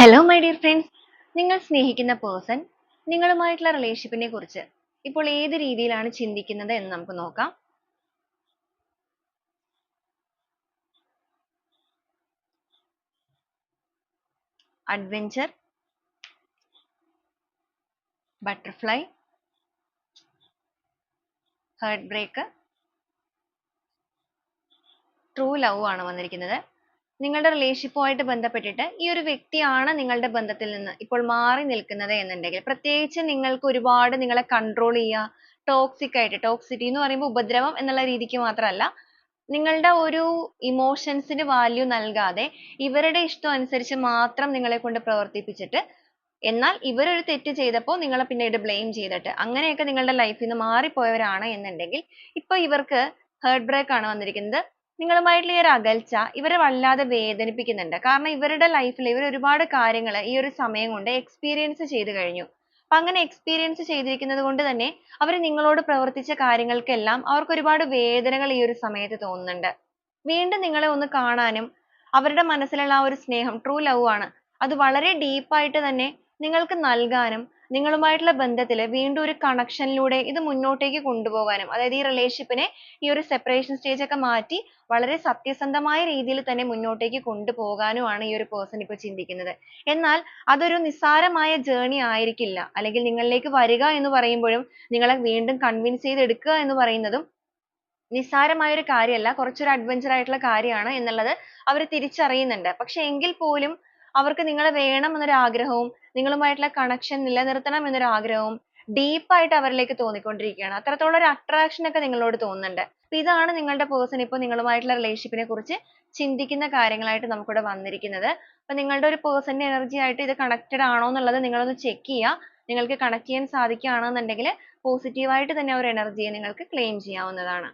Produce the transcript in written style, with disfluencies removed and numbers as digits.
Hello my dear friends, നിങ്ങൾ സ്നേഹിക്കുന്ന person നിങ്ങളുമായിട്ടുള്ള റിലേഷൻഷിപ്പിനെ കുറിച്ച് ഇപ്പോൾ ഏത് രീതിയിലാണ് ചിന്തിക്കുന്നത് എന്ന് നമുക്ക് നോക്കാം. Adventure, butterfly, heartbreak, true love ആണ് വന്നിരിക്കുന്നത്. നിങ്ങളുടെ റിലേഷൻഷിപ്പുമായിട്ട് ബന്ധപ്പെട്ടിട്ട് ഈ ഒരു വ്യക്തിയാണ് നിങ്ങളുടെ ബന്ധത്തിൽ നിന്ന് ഇപ്പോൾ മാറി നിൽക്കുന്നത് എന്നുണ്ടെങ്കിൽ, പ്രത്യേകിച്ച് നിങ്ങൾക്ക് ഒരുപാട് നിങ്ങളെ കൺട്രോൾ ചെയ്യുക, ടോക്സിക് ആയിട്ട്, ടോക്സിറ്റി എന്ന് പറയുമ്പോൾ ഉപദ്രവം എന്നുള്ള രീതിക്ക് മാത്രമല്ല, നിങ്ങളുടെ ഒരു ഇമോഷൻസിന് വാല്യൂ നൽകാതെ ഇവരുടെ ഇഷ്ടം അനുസരിച്ച് മാത്രം നിങ്ങളെ കൊണ്ട് പ്രവർത്തിപ്പിച്ചിട്ട്, എന്നാൽ ഇവരൊരു തെറ്റ് ചെയ്തപ്പോൾ നിങ്ങളെ പിന്നീട് ബ്ലെയിം ചെയ്തിട്ട് അങ്ങനെയൊക്കെ നിങ്ങളുടെ ലൈഫിൽ നിന്ന് മാറിപ്പോയവരാണ് എന്നുണ്ടെങ്കിൽ, ഇപ്പൊ ഇവർക്ക് ഹേർട്ട് ബ്രേക്ക് ആണ് വന്നിരിക്കുന്നത്. നിങ്ങളുമായിട്ടുള്ള ഈ ഒരു അകൽച്ച ഇവരെ വല്ലാതെ വേദനിപ്പിക്കുന്നുണ്ട്. കാരണം ഇവരുടെ ലൈഫിൽ ഇവർ ഒരുപാട് കാര്യങ്ങൾ ഈ ഒരു സമയം കൊണ്ട് എക്സ്പീരിയൻസ് ചെയ്തു കഴിഞ്ഞു. അപ്പൊ അങ്ങനെ എക്സ്പീരിയൻസ് ചെയ്തിരിക്കുന്നത് കൊണ്ട് തന്നെ അവർ നിങ്ങളോട് പ്രവർത്തിച്ച കാര്യങ്ങൾക്കെല്ലാം അവർക്ക് ഒരുപാട് വേദനകൾ ഈ ഒരു സമയത്ത് തോന്നുന്നുണ്ട്. വീണ്ടും നിങ്ങളെ ഒന്ന് കാണാനും അവരുടെ മനസ്സിലുള്ള ആ ഒരു സ്നേഹം, ട്രൂ ലവ് ആണ്, അത് വളരെ ഡീപ്പായിട്ട് തന്നെ നിങ്ങൾക്ക് നൽകാനും, നിങ്ങളുമായിട്ടുള്ള ബന്ധത്തിൽ വീണ്ടും ഒരു കണക്ഷനിലൂടെ ഇത് മുന്നോട്ടേക്ക് കൊണ്ടുപോകാനും, അതായത് ഈ റിലേഷൻഷിപ്പിനെ ഈ ഒരു സെപ്പറേഷൻ സ്റ്റേജ് ഒക്കെ മാറ്റി വളരെ സത്യസന്ധമായ രീതിയിൽ തന്നെ മുന്നോട്ടേക്ക് കൊണ്ടുപോകാനുമാണ് ഈ ഒരു പേഴ്സൺ ഇപ്പോൾ ചിന്തിക്കുന്നത്. എന്നാൽ അതൊരു നിസ്സാരമായ ജേർണി ആയിരിക്കില്ല. അല്ലെങ്കിൽ നിങ്ങളിലേക്ക് വരിക എന്ന് പറയുമ്പോഴും നിങ്ങളെ വീണ്ടും കൺവിൻസ് ചെയ്തെടുക്കുക എന്ന് പറയുന്നതും നിസ്സാരമായ ഒരു കാര്യമല്ല, കുറച്ചൊരു അഡ്വഞ്ചർ ആയിട്ടുള്ള കാര്യമാണ് എന്നുള്ളത് അവർ തിരിച്ചറിയുന്നുണ്ട്. പക്ഷെ എങ്കിൽ പോലും അവർക്ക് നിങ്ങളെ വേണം എന്നൊരു ആഗ്രഹവും നിങ്ങളുമായിട്ടുള്ള കണക്ഷൻ നിലനിർത്തണം എന്നൊരു ആഗ്രഹവും ഡീപ്പായിട്ട് അവരിലേക്ക് തോന്നിക്കൊണ്ടിരിക്കുകയാണ്. അത്രത്തോളം ഒരു അട്രാക്ഷൻ ഒക്കെ നിങ്ങളോട് തോന്നുന്നുണ്ട്. അപ്പൊ ഇതാണ് നിങ്ങളുടെ പേഴ്സൺ ഇപ്പോൾ നിങ്ങളുമായിട്ടുള്ള റിലേഷൻഷിപ്പിനെ കുറിച്ച് ചിന്തിക്കുന്ന കാര്യങ്ങളായിട്ട് നമുക്കിവിടെ വന്നിരിക്കുന്നത്. അപ്പൊ നിങ്ങളുടെ ഒരു പേഴ്സണിന്റെ എനർജി ആയിട്ട് ഇത് കണക്റ്റഡ് ആണോ എന്നുള്ളത് നിങ്ങളൊന്ന് ചെക്ക് ചെയ്യുക. നിങ്ങൾക്ക് കണക്ട് ചെയ്യാൻ സാധിക്കുകയാണെന്നുണ്ടെങ്കിൽ പോസിറ്റീവായിട്ട് തന്നെ ഒരു എനർജിയെ നിങ്ങൾക്ക് ക്ലെയിം ചെയ്യാവുന്നതാണ്.